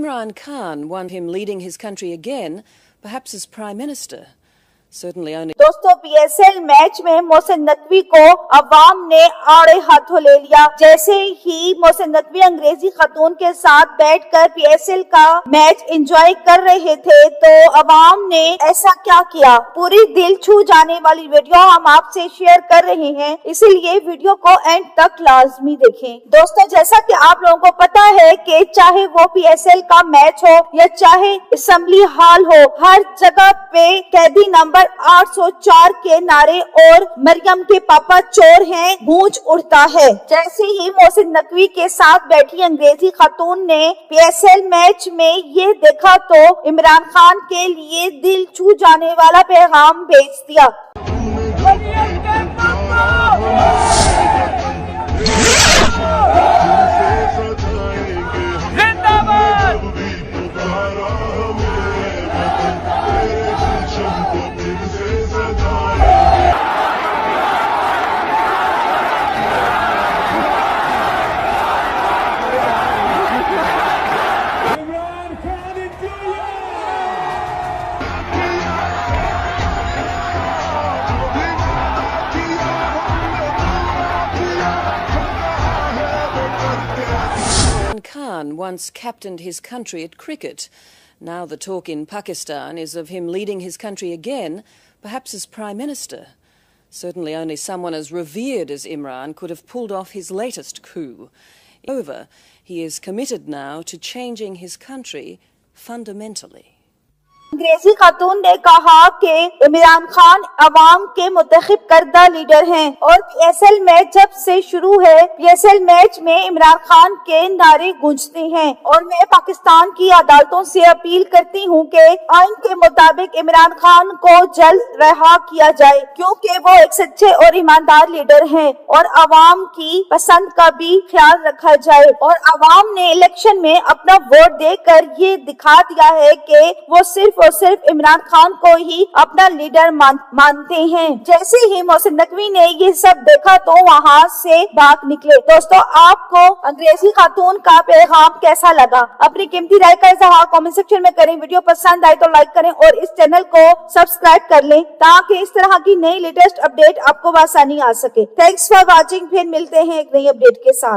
Imran Khan want him leading his country again, perhaps as Prime Minister. Certainly only. दोस्तों, PSL match में मोहसिन नकवी को अवाम ने आड़े हाथों ले लिया। जैसे ही मोहसिन नकवी अंग्रेजी खतून के साथ बैठकर PSL का मैच एंजॉय कर रहे थे, तो अवाम ने ऐसा क्या किया, पूरी दिल छू जाने वाली वीडियो हम आपसे शेयर कर रहे हैं, इसीलिए वीडियो को एंड तक लाजमी देखें। दोस्तों, जैसा कि आप लोगों को पता है कि चाहे वो PSL का मैच हो या चाहे असेंबली हॉल हो, हर जगह पे कैदी नंबर 804 के नारे और मरियम के पापा चोर हैं गूंज उड़ता है। जैसे ही मोहसिन नकवी के साथ बैठी अंग्रेजी खातून ने PSL मैच में ये देखा तो इमरान खान के लिए दिल छू जाने वाला पैगाम भेज दिया। Khan once captained his country at cricket. Now the talk in Pakistan is of him leading his country again, perhaps as Prime Minister. Certainly only someone as revered as Imran could have pulled off his latest coup. However, he is committed now to changing his country fundamentally. अंग्रेजी खातून ने कहा कि इमरान खान अवाम के मुंतखब करदा leader हैं और PSL match जब से शुरू है, PSL मैच में इमरान खान के नारे गूंजते हैं और मैं पाकिस्तान की अदालतों से अपील करती हूं कि आइन के मुताबिक इमरान खान को जल्द रिहा किया जाए, क्योंकि वो एक सच्चे और ईमानदार लीडर हैं और अवाम की पसंद का भी ख्याल रखा जाए। और अवाम ने इलेक्शन में अपना वोट देकर ये दिखा दिया है कि वो सिर्फ और सिर्फ इमरान खान को ही अपना लीडर मानते हैं। जैसे ही मोहसिन नकवी ने ये सब देखा तो वहाँ से भाग निकले। दोस्तों, आपको अंग्रेजी खातून का पैगाम कैसा लगा? अपनी कीमती राय का इज़हार कमेंट सेक्शन में करें। वीडियो पसंद आए तो लाइक करें और इस चैनल को सब्सक्राइब कर लें ताकि इस तरह की नई लेटेस्ट अपडेट आपको आसानी आ सके। Thanks for watching. फिर मिलते हैं एक नई अपडेट के साथ।